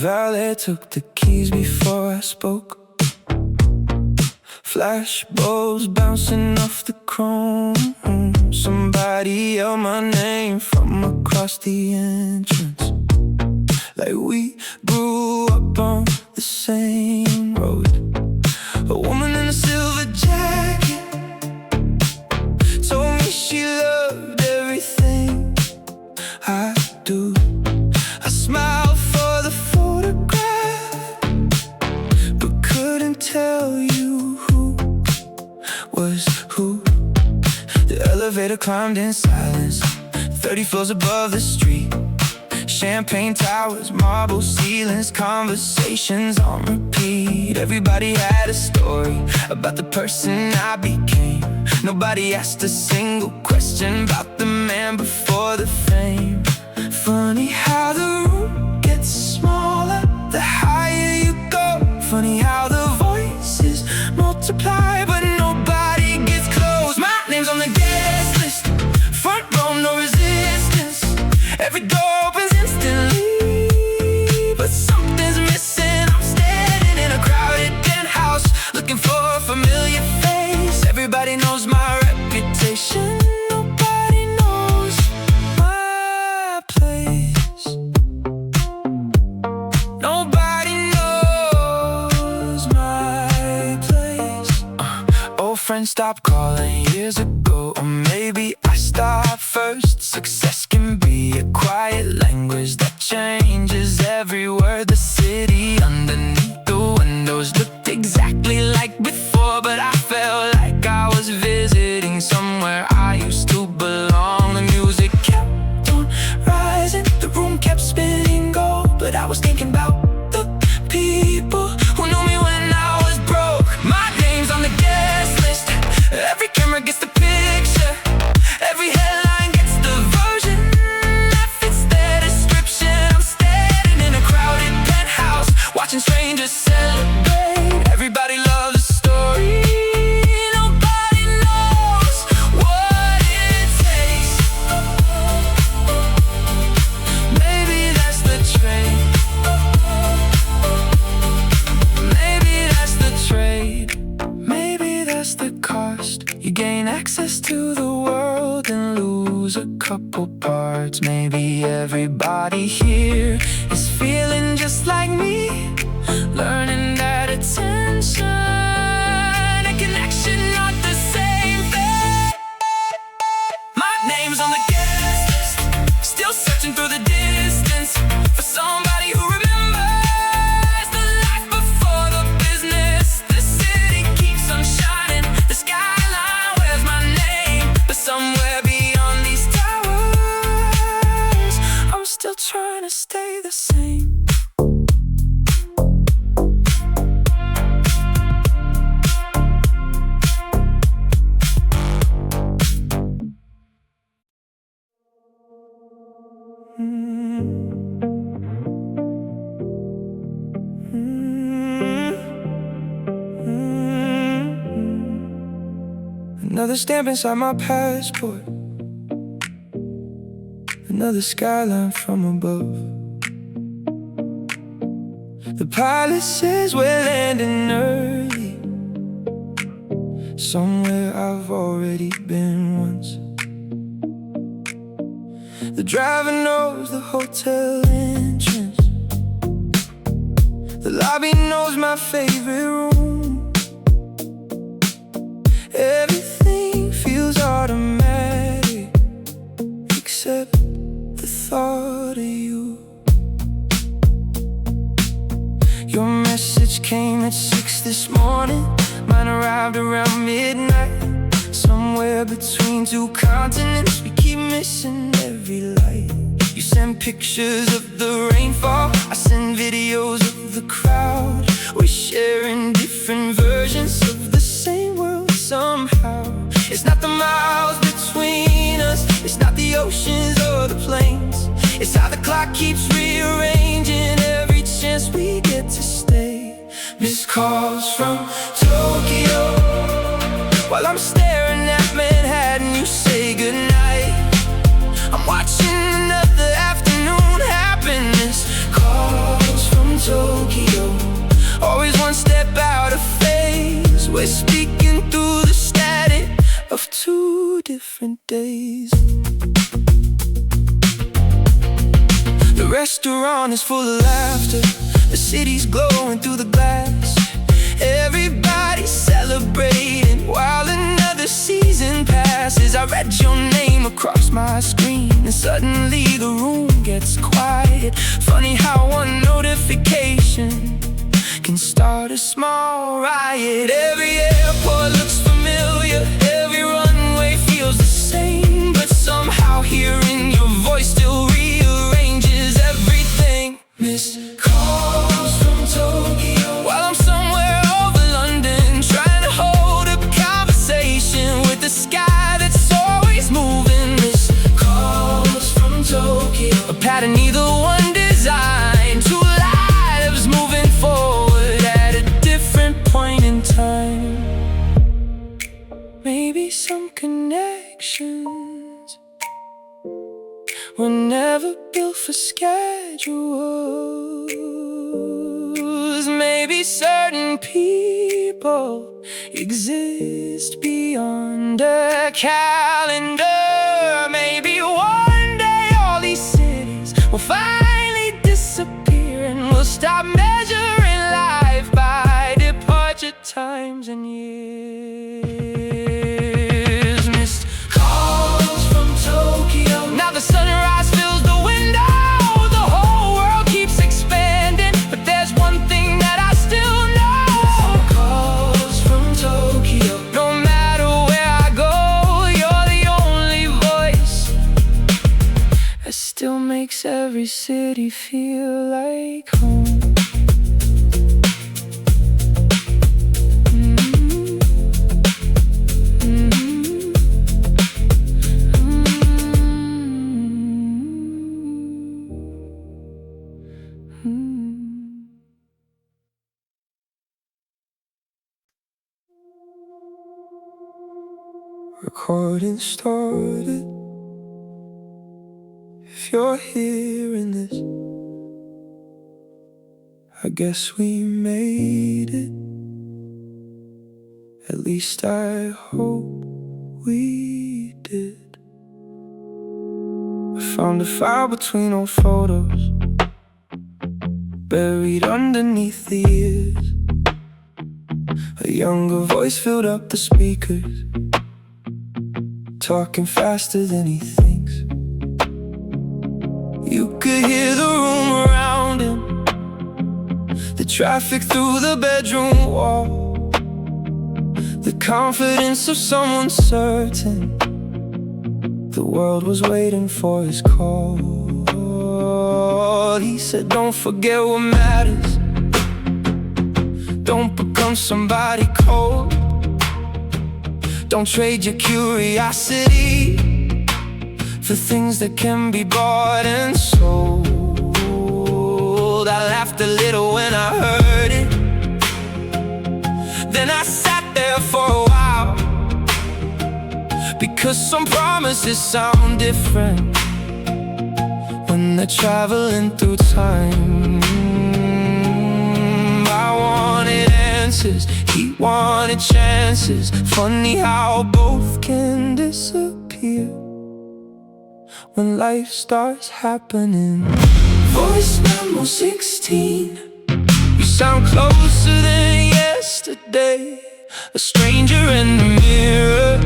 valet took the keys before I spoke. Flash bulbs bouncing off the chrome. Somebody yelled my name from across the entrance, like we grew up on the same road. A woman in a silver jacket told me she loved everything I do. I smiled for the photograph, but couldn't tell you who was who. The elevator climbed in silence, 30 floors above the street. Champagne towers, marble ceilings, conversations on repeat. Everybody had a story about the person I became. Nobody asked a single question about the man before the fame. Funny how the room gets smaller the higher you go. Funny how the voices multiply, but nobody gets close. My name's on the guest list, front row, no resistance. Every door opens instantly, but something's missing. I'm standing in a crowded penthouse, looking for a familiar face. Everybody knows my reputation, nobody knows my place. Nobody knows my place. Old friends stopped calling years ago, or maybe I stopped first. Success can be a quiet language that changes every word. The city underneath the windows looked exactly like before, but I felt like I was visiting somewhere I used to belong. The music kept on rising, the room kept spinning gold, but I was thinking about the people who knew me when I was broke. My name's on the guest list, every camera gets the picture, every headline gets the version that fits their description. I'm standing in a crowded penthouse, watching strangers celebrate. Everybody loves a story, nobody knows what it takes. Maybe that's the trade, maybe that's the trade, maybe that's the cost. You gain access to the world and lose a couple parts. Maybe everybody here is feeling just like me, learning that attention and connection not the same thing. My name's on the guest list, still searching through the distance for somebody who remembers the life before the business. The city keeps on shining, the skyline wears my name, but somewhere beyond these towers, I'm still trying to stay the same. Another stamp inside my passport, another skyline from above. The pilot says we're landing early, somewhere I've already been once. The driver knows the hotel entrance, the lobby knows my favorite room. Everything feels automatic, except the thought of you. Your message came at 6 this morning, mine arrived around midnight. Somewhere between two continents, we keep missing every light. You send pictures of the rainfall, I send videos of the crowd. We're sharing different versions of the same world somehow. It's not the miles between us, it's not the oceans or the plains. It's how the clock keeps rearranging every chance we get to stay. Missed calls from Tokyo, while I'm staring at Manhattan, you say goodnight. I'm watching another afternoon happiness. Calls from We're speaking through the static of two different days. The restaurant is full of laughter, the city's glowing through the glass. Everybody's celebrating while another season passes. I read your name across my screen, and suddenly the room gets quiet. Funny how one notification can start a small riot. Every airport looks familiar, every runway feels the same, but somehow hearing your voice still rearranges everything. Missed calls from Tokyo while I'm somewhere over London, trying to hold a conversation with the sky that's always moving. Missed calls from Tokyo, a pattern neither one designed. Two lives moving forward at a different point in time. Maybe some connections were never built for schedules. Maybe certain people exist beyond a calendar. Maybe one day all these cities will finally disappear, and we'll stop measuring life by departure times and years. Missed calls from Tokyo, now the sunrise fills the window. The whole world keeps expanding, but there's one thing that I still know. Calls from Tokyo, no matter where I go, you're the only voice that still makes every city feel like home. Recording started. If you're hearing this, I guess we made it. At least I hope we did. I found a file between old photos, buried underneath the years. A younger voice filled up the speakers, talking faster than he thinks. You could hear the room around him, the traffic through the bedroom wall, the confidence of someone certain the world was waiting for his call. He said, don't forget what matters, don't become somebody cold, don't trade your curiosity for things that can be bought and sold. I laughed a little when I heard it, then I sat there for a while, because some promises sound different when they're traveling through time. I wanted answers, he wanted chances. Funny how both can disappear when life starts happening. Voice memo 16, you sound closer than yesterday. A stranger in the mirror,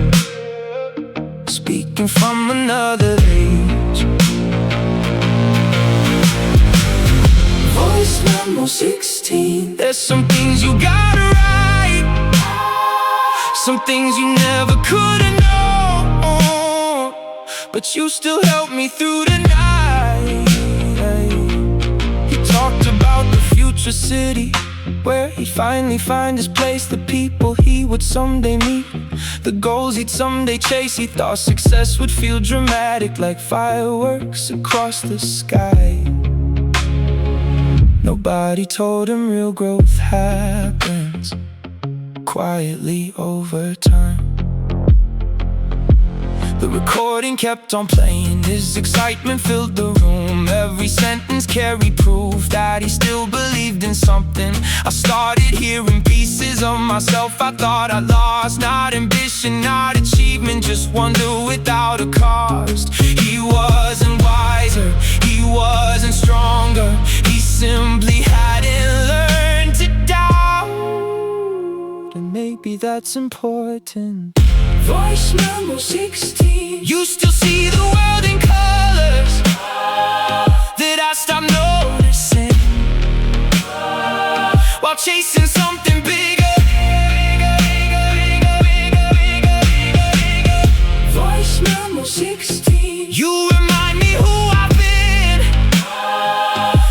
speaking from another age. Voice memo 16, there's some things you gotta write, some things you never could have known, but you still helped me through the night. He talked about the future city, where he'd finally find his place, the people he would someday meet, the goals he'd someday chase. He thought success would feel dramatic, like fireworks across the sky. Nobody told him real growth happens quietly over time. The recording kept on playing, his excitement filled the room. Every sentence carried proof that he still believed in something. I started hearing pieces of myself I thought I lost. Not ambition, not achievement, just wonder without a cost. He wasn't wiser, he wasn't stronger, he simply hadn't learned to doubt. And maybe that's important. Voice memo 16. You still see the world in colors that I stopped noticing while chasing something bigger. Voice memo 16. You remind me who I've been,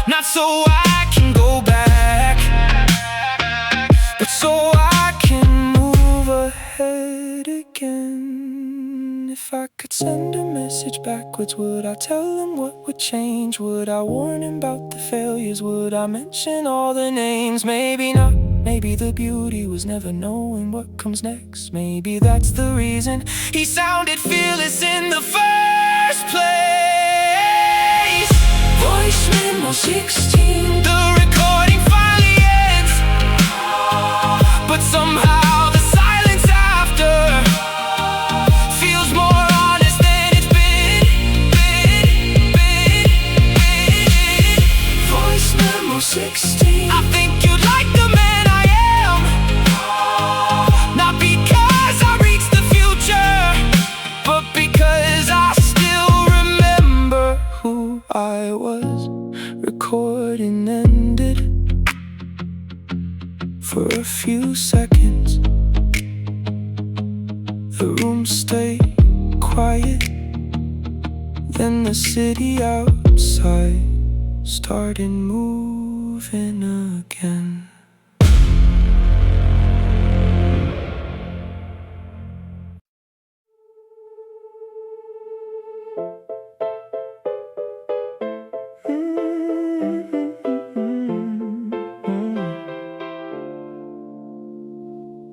not so I can go back, but so I can move ahead again. If I could send a message backwards, would I tell him what would change? Would I warn him about the failures? Would I mention all the names? Maybe not. Maybe the beauty was never knowing what comes next. Maybe that's the reason he sounded fearless in the first place. Voice memo 16. The recording finally ends, but somehow the silence after feels more honest than it's been. Voice memo 16. I think you'd like the man I am, not because I reached the future, but because I still remember who I was. Recording ended for a few seconds. The room stayed quiet. Then the city outside started moving again.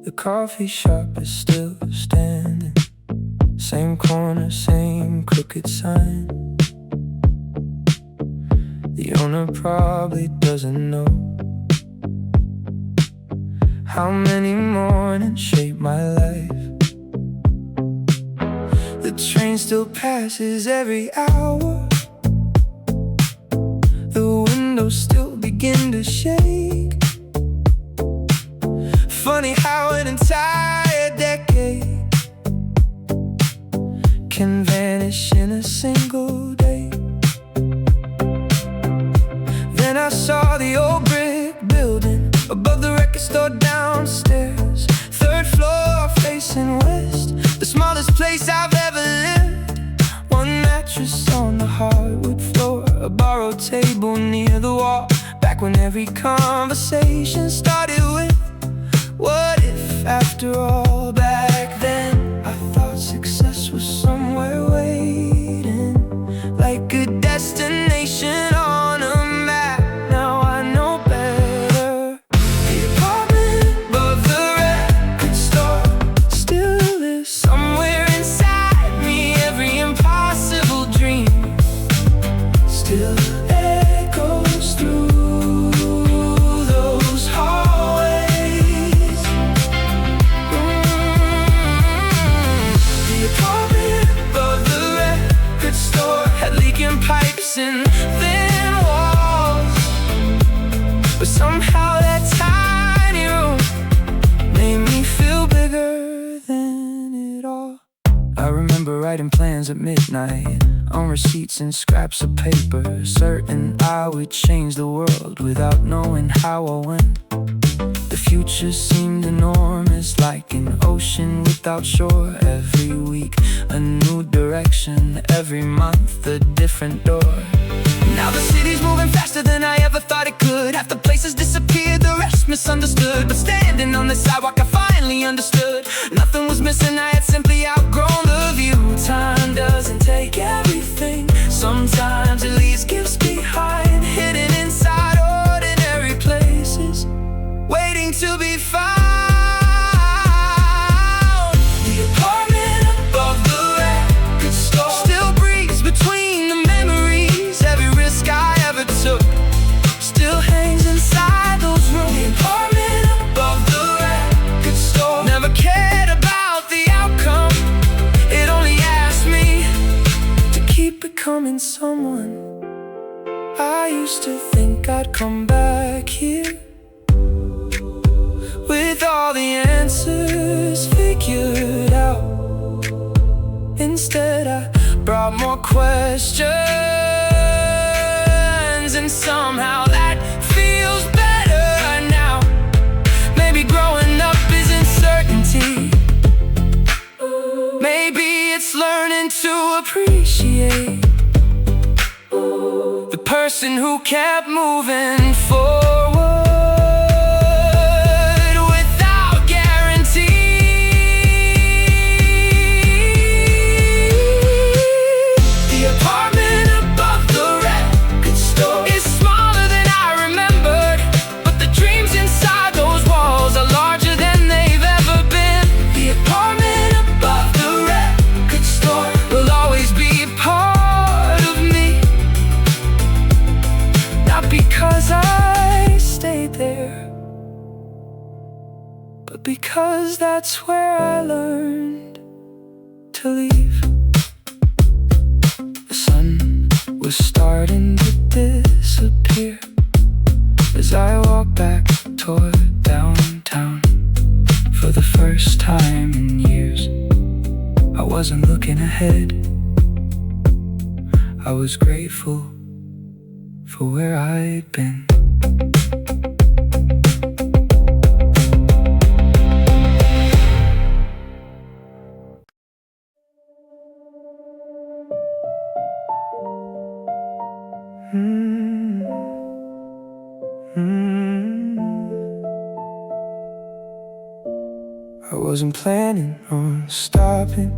The coffee shop is still standing, same corner, same crooked sign. The owner probably doesn't know how many mornings shape my life. The train still passes every hour, the windows still begin to shake. Funny how an entire decade can vanish in a single day. Then I saw the old brick building above the record store downstairs, third floor facing west, the smallest place I've ever lived. One mattress on the hardwood floor, a borrowed table near the wall. Back when every conversation started with, what if after all? Back then I thought success was somewhere waiting, like a destination on a map. Now I know better. The apartment above the record store still is somewhere inside me. Every impossible dream still echoes through those hallways. The apartment above the record store had leaking pipes and thin walls, but somehow that tiny room made me feel bigger than it all. I remember writing plans at midnight on receipts and scraps of paper, certain I would change the world without knowing how or when. The future seemed enormous, like an ocean without shore. Every week a new direction, every month a different door. Now the city's moving faster than I ever thought it could. Half the places disappeared, the rest misunderstood. But standing on the sidewalk I finally understood. Nothing was missing, I had simply outgrown the view. Time doesn't take everything, sometimes it leaves gifts behind, hidden inside ordinary places, waiting to be found. The apartment above the record someone. I used to think I'd come back here with all the answers figured out. Instead I brought more questions, and somehow that feels better now. Maybe growing up isn't certainty. Maybe it's learning to appreciate the person who kept moving forward without guarantee. The apartment above the record store is smaller than I remembered, but the dreams inside those walls are larger than they've ever been. The apartment above the record store will always be a part of me. Not because I stayed there, but because that's where I learned to leave. The sun was starting to disappear as I walked back toward downtown. For the first time in years, I wasn't looking ahead. I was grateful for where I'd been. I wasn't planning on stopping.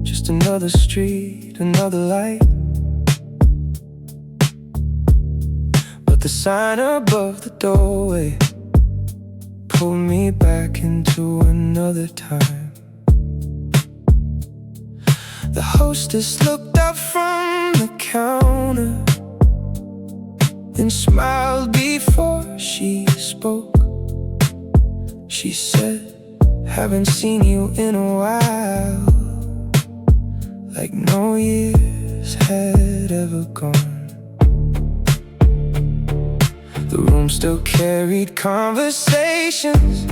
Just another street, another light. But the sign above the doorway pulled me back into another time. The hostess looked up from the counter, then smiled before she spoke. She said, "Haven't seen you in a while," like no years had ever gone. The room still carried conversations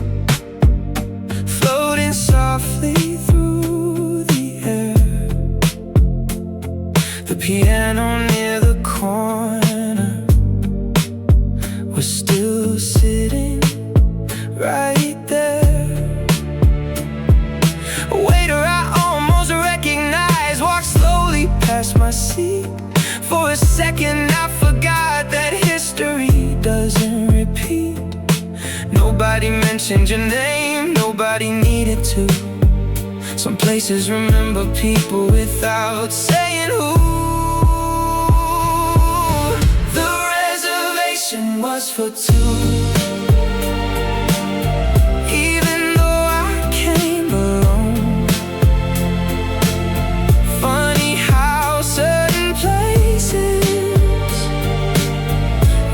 floating softly through the air. The piano near the corner was still sitting right there. A waiter I almost recognized walked slowly past my seat. For a second I forgot that history doesn't repeat. Nobody mentioned your name, nobody needed to. Some places remember people without saying who. The reservation was for two. Even though I came alone, funny how certain places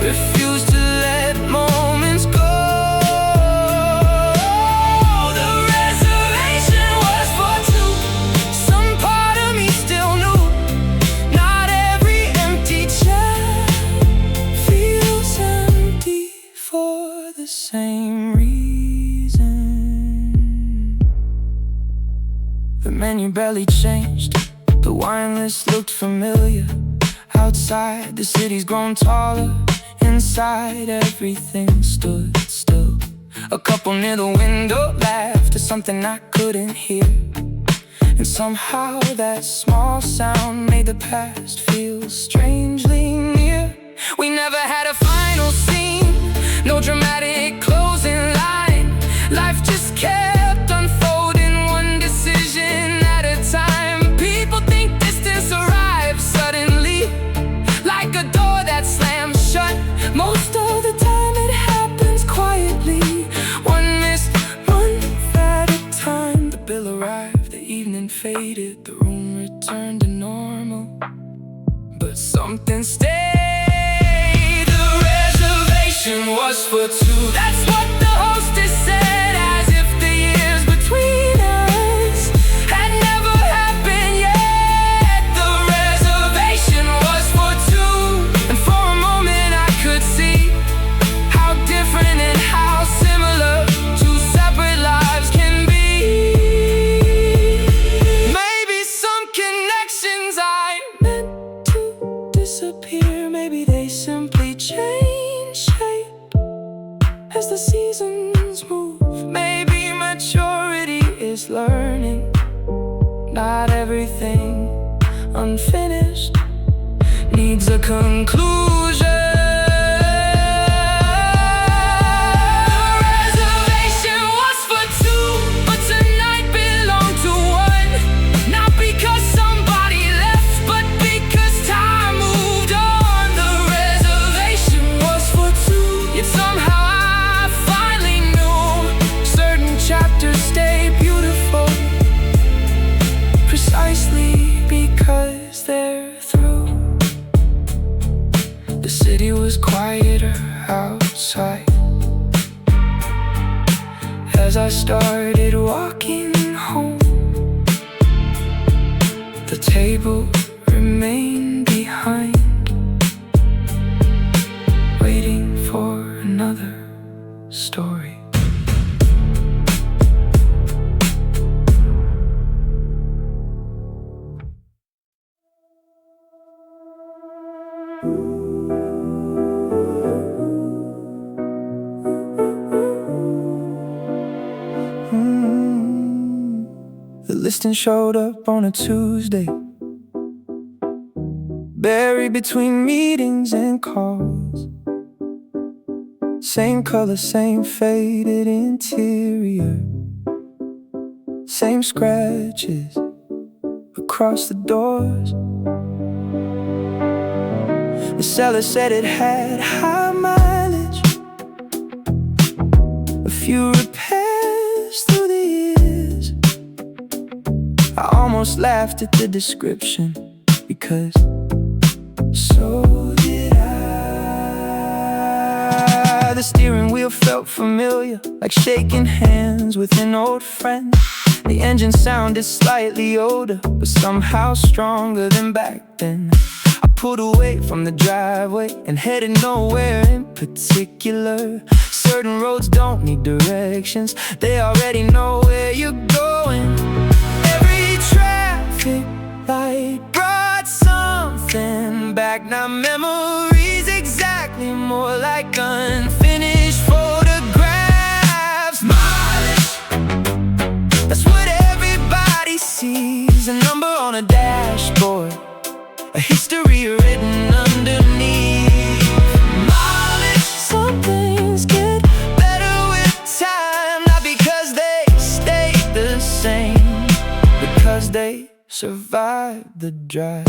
refuse to let moments go. The reservation was for two. Some part of me still knew not every empty chair feels empty for the same reason. The menu barely changed, the wine list looked familiar. Outside, the city's grown taller. Inside, everything stood still. A couple near the window laughed at something I couldn't hear. And somehow that small sound made the past feel strangely near. We never had a final scene, no dramatic closing line. Life just kept unfolding, one decision at a time. People think distance arrives suddenly, like a door that slams shut. Most of the time it happens quietly, one missed month at a time. The bill arrived, the evening faded, the room returned to normal, but something stayed. The reservation was for two. That's was learning. Not everything unfinished needs a conclusion. Because they're through. The city was quieter outside as I started walking home. The table remained behind, waiting for another story. The listing showed up on a Tuesday, buried between meetings and calls. Same color, same faded interior, same scratches across the doors. The seller said it had high mileage, a few repairs through the years. I almost laughed at the description, because so did I. The steering wheel felt familiar, like shaking hands with an old friend. The engine sounded slightly older, but somehow stronger than back then. I pulled away from the driveway and headed nowhere in particular. Certain roads don't need directions, they already know where you're going. Every traffic light brought something back, not memories exactly, more like unfinished photographs. Mileage, that's what everybody sees, a number on a dashboard, a history written underneath. Mileage, some things get better with time, not because they stay the same, because they survive the drive.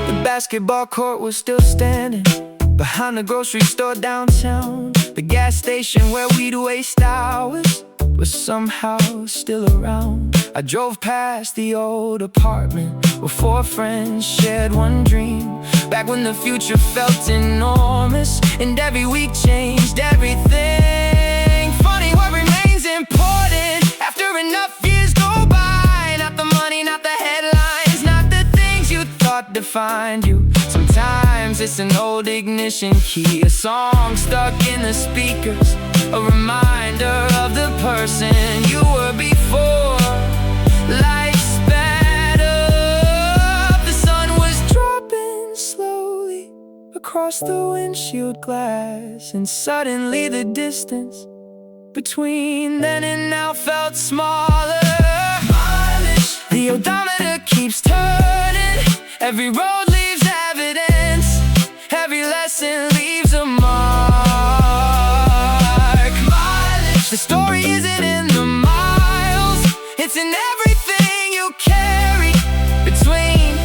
The basketball court was still standing behind the grocery store downtown. The gas station where we'd waste hours was somehow still around. I drove past the old apartment where four friends shared one dream. Back when the future felt enormous and every week changed everything. Funny what remains important after enough years go by. Not the money, not the headlines, not the things you thought defined you. Sometimes it's an old ignition key, a song stuck in the speakers, a reminder of the person you were before. Life sped up, the sun was dropping slowly across the windshield glass, and suddenly the distance between then and now felt smaller. Mileage, the odometer keeps turning, every road leaves evidence, every lesson leaves a mark. Mileage, the story isn't in the miles, it's in everything you carry between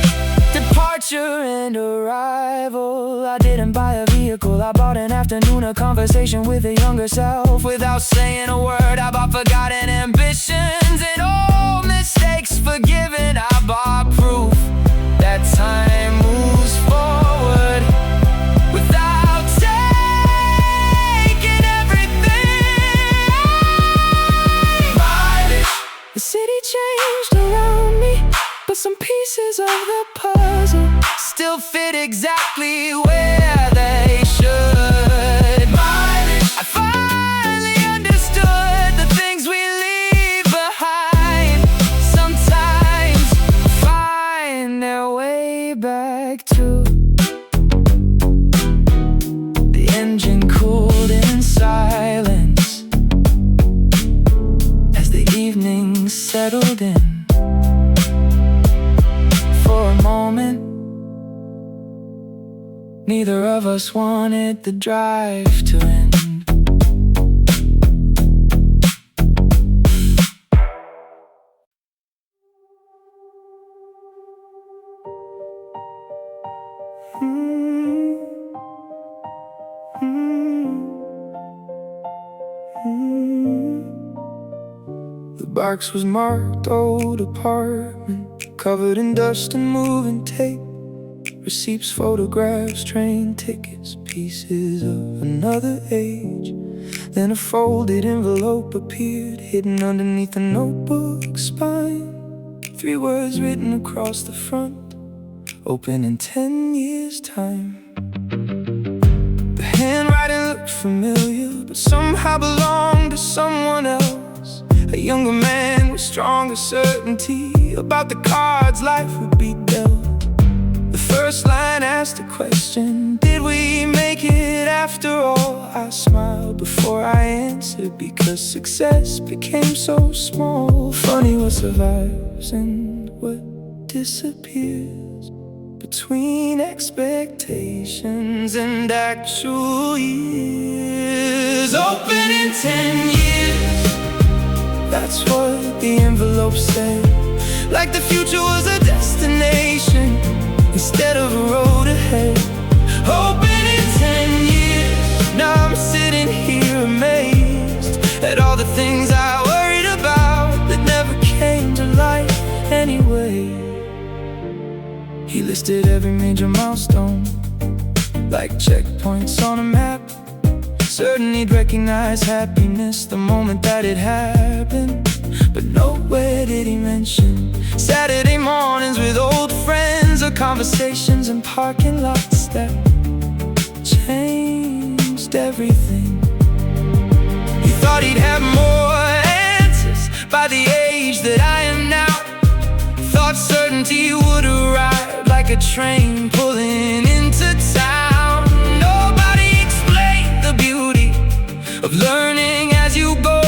departure and arrival. I didn't buy a vehicle, I bought an afternoon, a conversation with a younger self. Without saying a word, I bought forgotten ambitions and old mistakes forgiven. I bought proof that time moves forward without taking everything. Mileage, the city changed around me, but some pieces of the puzzle still fit exactly where they should. Mileage, I finally understood the things we leave behind sometimes find their way back to settled in. For a moment, neither of us wanted the drive to end. The box was marked old apartment, covered in dust and moving tape. Receipts, photographs, train tickets, pieces of another age. Then a folded envelope appeared, hidden underneath a notebook spine. 3 words written across the front: open in 10 years' time. The handwriting looked familiar, but somehow belonged to someone else. A younger man with stronger certainty about the cards life would be dealt. The first line asked a question: did we make it after all? I smiled before I answered, because success became so small. Funny what survives and what disappears between expectations and actual years. Open in 10 years, that's what the envelope said. Like the future was a destination instead of a road ahead. Open in 10 years, now I'm sitting here amazed at all the things I worried about that never came to life anyway. He listed every major milestone, like checkpoints on a map. Certain he'd recognize happiness the moment that it happened, but nowhere did he mention Saturday mornings with old friends, or conversations in parking lots that changed everything. He thought he'd have more answers by the age that I am now. Thought certainty would arrive like a train pulling into town. Nobody explained the beauty of learning as you go,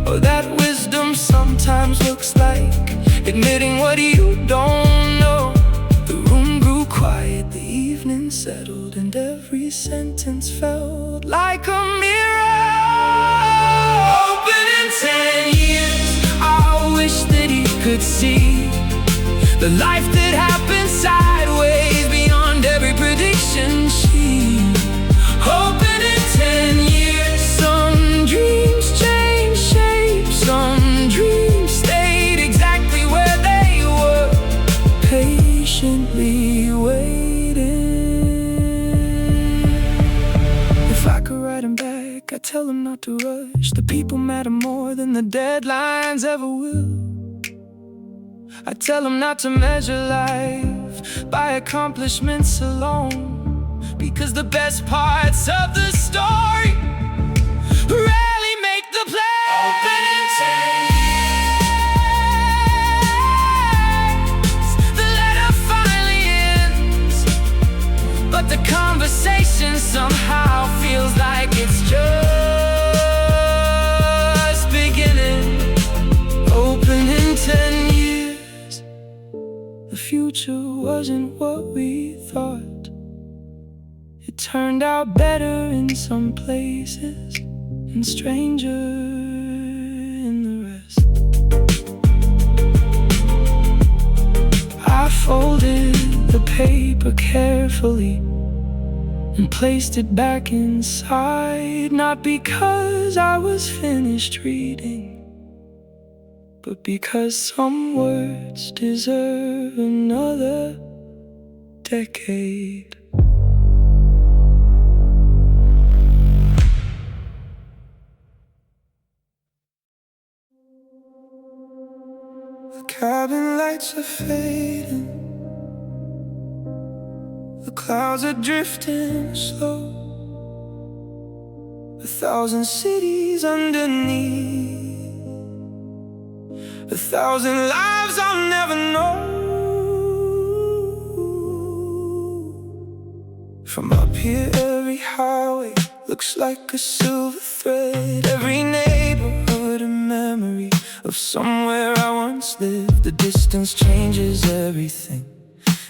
or that wisdom sometimes looks like admitting what you don't know. The room grew quiet, the evening settled, and every sentence felt like a mirror. Open in 10 years, I wish that he could see the life that happens sideways beyond every prediction sheet. Open in 10 years, some dreams change shape, some dreams stayed exactly where they were, patiently waiting. If I could write him back, I'd tell him not to rush. The people matter more than the deadlines ever will. I tell him not to measure life by accomplishments alone, because the best parts of the story rarely make the play. Open in 10 years, the letter finally ends, but the conversation somehow feels like it's just beginning. Open in 10 years, the future wasn't what we thought. It turned out better in some places and stranger in the rest. I folded the paper carefully and placed it back inside, not because I was finished reading, but because some words deserve another decade. The cabin lights are fading, the clouds are drifting slow, 1,000 cities underneath, 1,000 lives I'll never know. From up here, every highway looks like a silver thread, every neighborhood a memory of somewhere I once lived. The distance changes everything.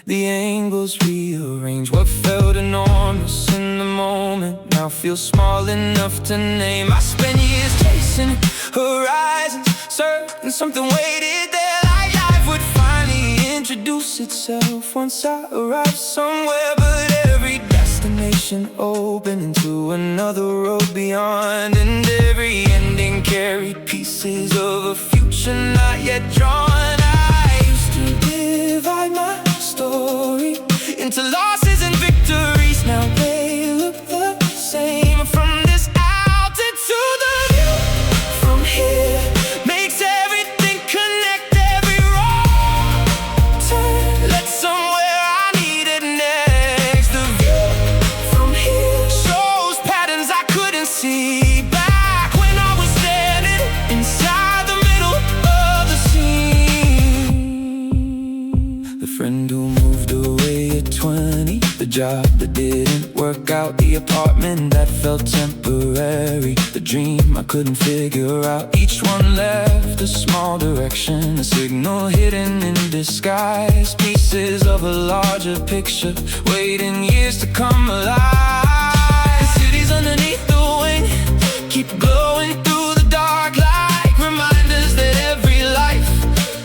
The angles rearrange what felt enormous in the moment now feels small enough to name. I spent years chasing horizons, certain something waited there, like life would finally introduce itself once I arrived somewhere. But every destination opened into another road beyond, and every ending carried pieces of a future not yet drawn. I used to divide my story into losses and victories. Now they look the same. From this altitude, the view from here makes everything connect. Every wrong turn led somewhere I needed next. The view from here shows patterns I couldn't see back when I was standing inside the middle of the scene. The friend who moved away at 20, the job that didn't work out, the apartment that felt temporary, the dream I couldn't figure out. Each one left a small direction, a signal hidden in disguise, pieces of a larger picture waiting years to come alive. The cities underneath the wing keep glowing through the dark, like reminders that every life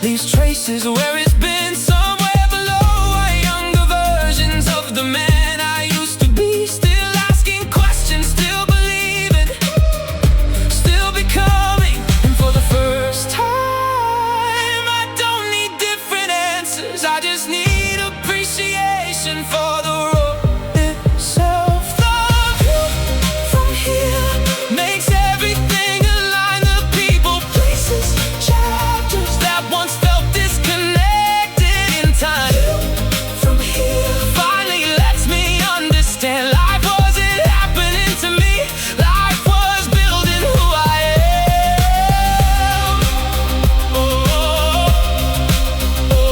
leaves traces where it's been. Somewhere below are younger versions of the man I used to be, still asking questions, still believing, still becoming. And for the first time, I don't need different answers, I just need appreciation for the road itself. The view from here makes everything align. The people, places, chapters that once felt disconnected in time. From here finally lets me understand life wasn't happening to me, life was building who I am. Oh, oh, oh,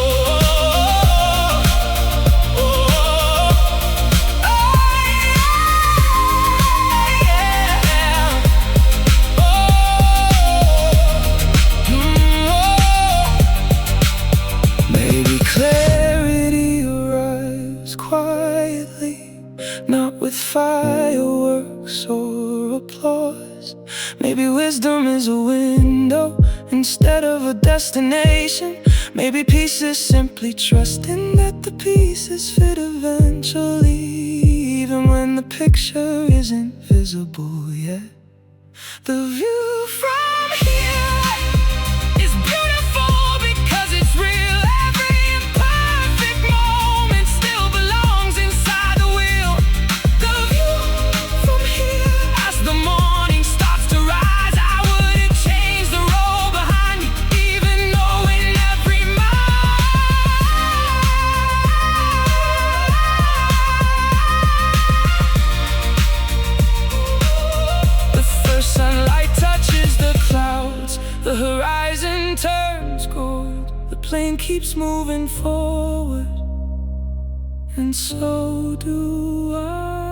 oh, maybe clarity arrives quietly, not with fireworks or applause. Maybe wisdom is a window instead of a destination. Maybe peace is simply trusting that the pieces fit eventually, even when the picture isn't visible yet. The view from here is beautiful because it's real. Every imperfect moment still belongs inside the wheel. The view from here, as the morning starts to rise, I wouldn't change the road behind me, even knowing every mile. The first sunlight touches the clouds, the horizon turns gold, the plane keeps moving forward, and so do I.